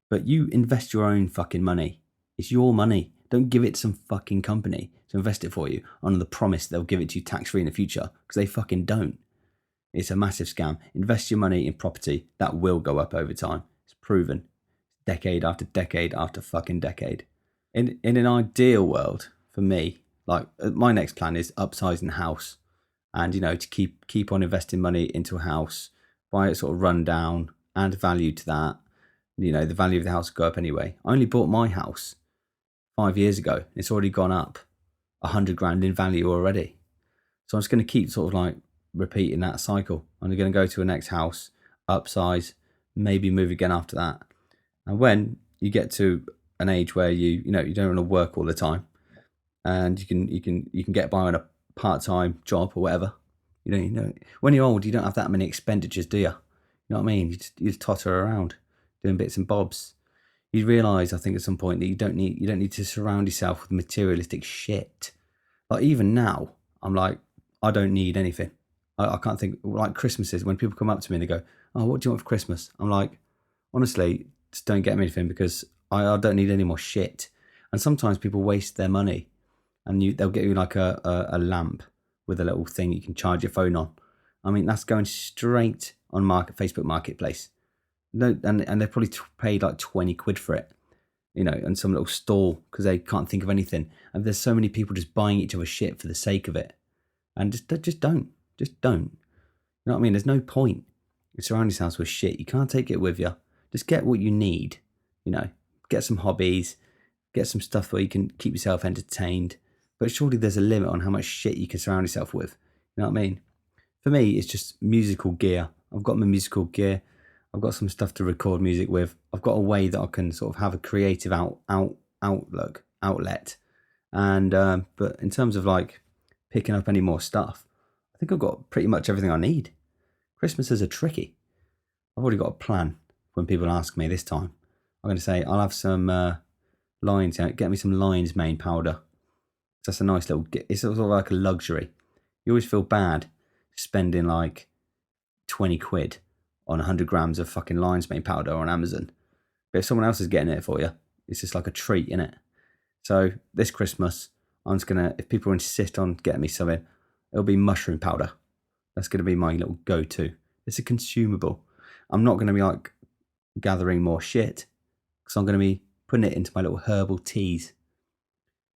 [SPEAKER 1] But you invest your own fucking money. It's your money. Don't give it to some fucking company to invest it for you on the promise they'll give it to you tax-free in the future, because they fucking don't. It's a massive scam. Invest your money in property. That will go up over time. It's proven. Decade after decade after fucking decade. In an ideal world, for me, my next plan is upsizing the house, and to keep on investing money into a house, buy it sort of run down, add value to that. The value of the house will go up anyway. I only bought my house 5 years ago. It's already gone up 100 grand in value already. So I'm just going to keep sort of repeating that cycle. I'm going to go to a next house, upsize, maybe move again after that. And when you get to an age where you don't want to work all the time, and you can get by on a part-time job or whatever, when you're old, you don't have that many expenditures, do you? You know what I mean? You just totter around doing bits and bobs. You realise, I think, at some point that you don't need to surround yourself with materialistic shit. Even now, I'm like, I don't need anything. I can't think, Christmases, when people come up to me and they go, oh, what do you want for Christmas? I'm like, honestly, just don't get me anything, because I don't need any more shit. And sometimes people waste their money, and they'll get you a lamp with a little thing you can charge your phone on. I mean, that's going straight on Facebook Marketplace. And they probably paid 20 quid for it, and some little stall, because they can't think of anything. And there's so many people just buying each other shit for the sake of it. And just don't. Just don't. You know what I mean? There's no point. You surround yourself with shit. You can't take it with you. Just get what you need. Get some hobbies. Get some stuff where you can keep yourself entertained. But surely there's a limit on how much shit you can surround yourself with. You know what I mean? For me, it's just musical gear. I've got my musical gear. I've got some stuff to record music with. I've got a way that I can sort of have a creative outlet. And but in terms of picking up any more stuff, I think I've got pretty much everything I need. Christmases are tricky. I've already got a plan. When people ask me this time, I'm going to say I'll have some lines. Get me some lion's mane powder. That's a nice little. It's sort of like a luxury. You always feel bad spending 20 quid on 100 grams of fucking lion's mane powder on Amazon. But if someone else is getting it for you, it's just like a treat, innit? So this Christmas, I'm just going to, if people insist on getting me something, it'll be mushroom powder. That's going to be my little go-to. It's a consumable. I'm not going to be like gathering more shit because I'm going to be putting it into my little herbal teas.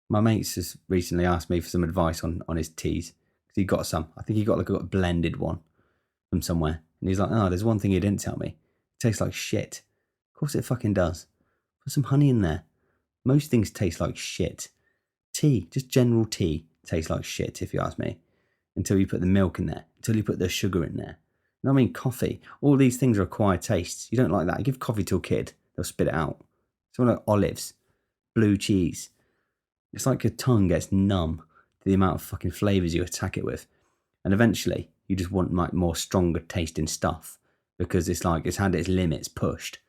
[SPEAKER 1] My mates just recently asked me for some advice on his teas because he got some. I think he got like a blended one from somewhere. And he's like, oh, there's one thing he didn't tell me. It tastes like shit. Of course it fucking does. Put some honey in there. Most things taste like shit. Tea, just general tea, tastes like shit if you ask me. Until you put the milk in there. Until you put the sugar in there. You know what I mean? Coffee. All these things are acquired tastes. You don't like that. You give coffee to a kid, they'll spit it out. Something like olives, blue cheese. It's like your tongue gets numb to the amount of fucking flavours you attack it with. And eventually, you just want like more stronger tasting stuff because it's like it's had its limits pushed.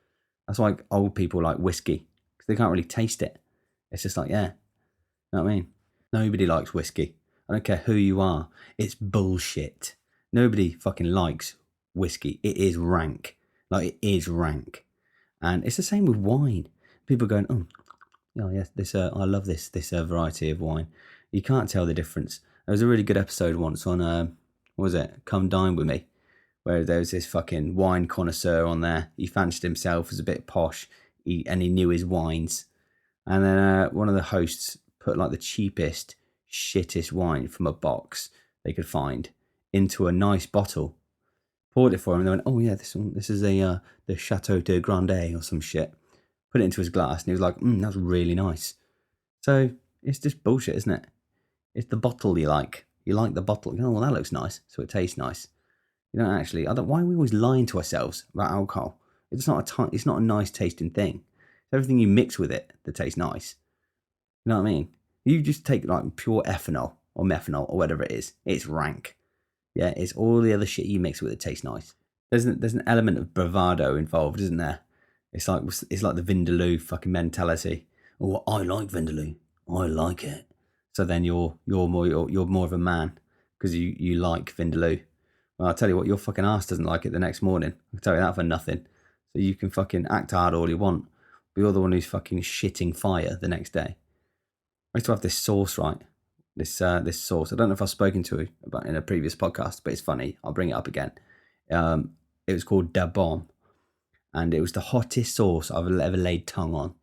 [SPEAKER 1] That's why old people like whiskey because they can't really taste it. It's just like, yeah, you know what I mean? Nobody likes whiskey. I don't care who you are. It's bullshit. Nobody fucking likes whiskey. It is rank. Like, it is rank. And it's the same with wine. People going, oh yeah, this I love this variety of wine. You can't tell the difference. There was a really good episode once on what was it? Come Dine With Me, where there was this fucking wine connoisseur on there. He fancied himself as a bit posh, and he knew his wines. And then one of the hosts put like the cheapest, shittest wine from a box they could find into a nice bottle, poured it for him, and they went, oh yeah, this is the Chateau de Grande or some shit. Put it into his glass, and he was like, that's really nice. So it's just bullshit, isn't it? It's the bottle you like. You like the bottle. Oh, well, that looks nice, so it tastes nice. You don't actually. Why are we always lying to ourselves about alcohol? It's not a nice tasting thing. It's everything you mix with it that tastes nice. You know what I mean? You just take like pure ethanol or methanol or whatever it is. It's rank. Yeah, it's all the other shit you mix with it tastes nice. There's an element of bravado involved, isn't there? It's like the Vindaloo fucking mentality. Oh, I like Vindaloo. I like it. So then you're more of a man because you like Vindaloo. Well, I'll tell you what, your fucking ass doesn't like it the next morning. I'll tell you that for nothing. So you can fucking act hard all you want, but you're the one who's fucking shitting fire the next day. I used to have this sauce, right? This sauce. I don't know if I've spoken to you about in a previous podcast, but it's funny. I'll bring it up again. It was called Da Bomb, and it was the hottest sauce I've ever laid tongue on.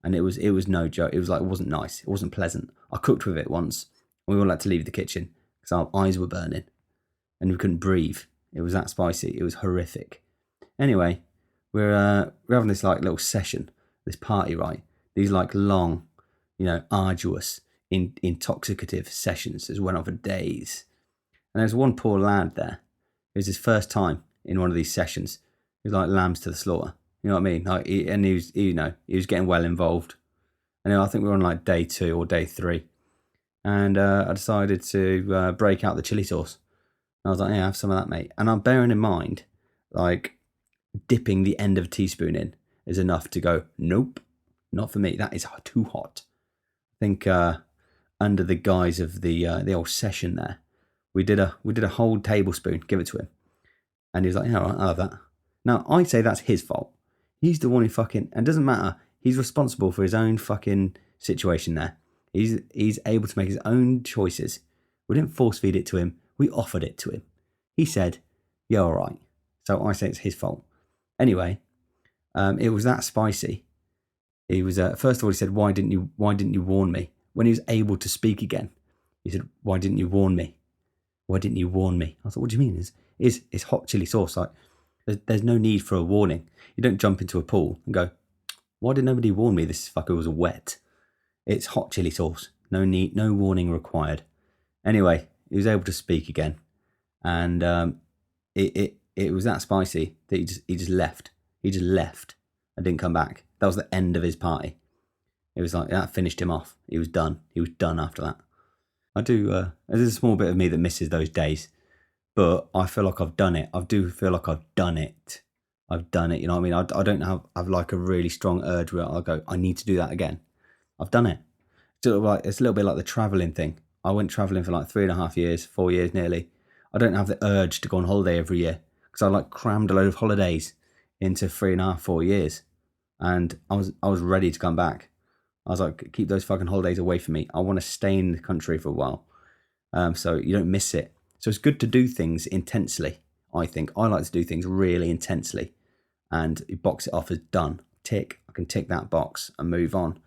[SPEAKER 1] And it was no joke. It was like, it wasn't nice. It wasn't pleasant. I cooked with it once. And we all had to leave the kitchen because our eyes were burning and we couldn't breathe. It was that spicy. It was horrific. Anyway, we're having this like little session, this party, right? These like long, arduous, intoxicative sessions that went on for days. And there's one poor lad there. It was his first time in one of these sessions. It was like lambs to the slaughter. You know what I mean? Like, he was getting well involved. And I think we were on like day 2 or day 3. And I decided to break out the chili sauce. And I was like, yeah, have some of that, mate. And I'm bearing in mind, like, dipping the end of a teaspoon in is enough to go, nope, not for me. That is too hot. I think under the guise of the old session there, we did a whole tablespoon, give it to him. And he was like, yeah, all right, I'll have that. Now, I say that's his fault. He's the one who fucking, and it doesn't matter. He's responsible for his own fucking situation there. He's able to make his own choices. We didn't force feed it to him. We offered it to him. He said, yeah, all right. So I say it's his fault. Anyway, it was that spicy. He was, first of all, he said, why didn't you warn me? When he was able to speak again, he said, why didn't you warn me? Why didn't you warn me? I thought, what do you mean? It's hot chili sauce. Like, there's no need for a warning. You don't jump into a pool and go, why did nobody warn me this fucker was wet? It's hot chili sauce. No need, no warning required. Anyway, he was able to speak again. And it was that spicy that he just left. He just left and didn't come back. That was the end of his party. It was like, that finished him off. He was done. He was done after that. There's a small bit of me that misses those days. But I feel like I've done it. I do feel like I've done it. I've done it, you know what I mean? I don't have like a really strong urge where I'll go, I need to do that again. I've done it. It's a little bit like the travelling thing. I went travelling for like 3.5 years, 4 years nearly. I don't have the urge to go on holiday every year because I like crammed a load of holidays into 3.5, 4 years. And I was ready to come back. I was like, keep those fucking holidays away from me. I want to stay in the country for a while, so you don't miss it. So it's good to do things intensely, I think. I like to do things really intensely and box it off as done. Tick. I can tick that box and move on. You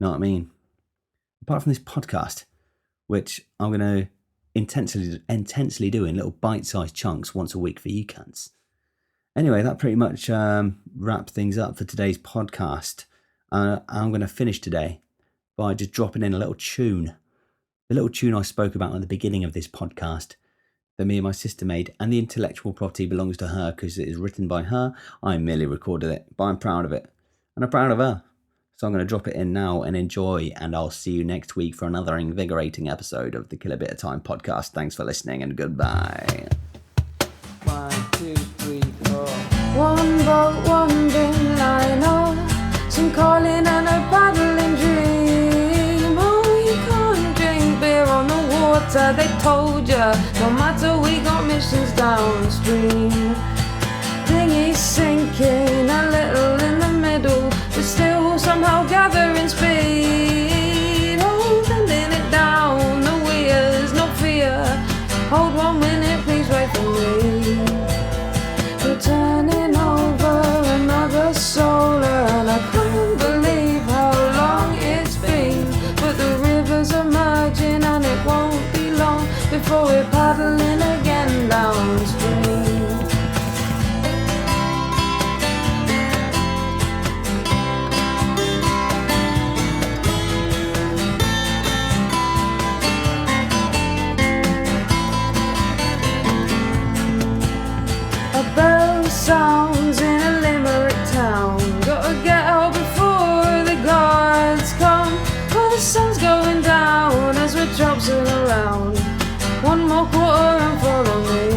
[SPEAKER 1] know what I mean? Apart from this podcast, which I'm going to intensely do in little bite-sized chunks once a week for you cunts. Anyway, that pretty much wraps things up for today's podcast. I'm going to finish today by just dropping in a little tune. The little tune I spoke about at the beginning of this podcast that me and my sister made, and the intellectual property belongs to her because it is written by her. I merely recorded it, but I'm proud of it. And I'm proud of her. So I'm going to drop it in now and enjoy, and I'll see you next week for another invigorating episode of the Kill a Bit of Time podcast. Thanks for listening and goodbye. 1, 2, 3, 4.
[SPEAKER 2] One boat, one bin liner, some calling and a paddling dream. Oh, you can't drink beer on the water, they told ya. No matter, we got missions downstream. Dinghy's sinking a little in the middle, but still somehow gathering speed. Oh, bending it down, the weirs, no fear. Hold 1 minute, please wait for me. We're turning over another solar, and I can't believe how long it's been. But the rivers are merging, and it won't be long before we're paddling again downstream. Sounds in a Limerick town. Gotta get out before the guards come. Well, the sun's going down as we're dropsing around. 1 more quarter and follow me.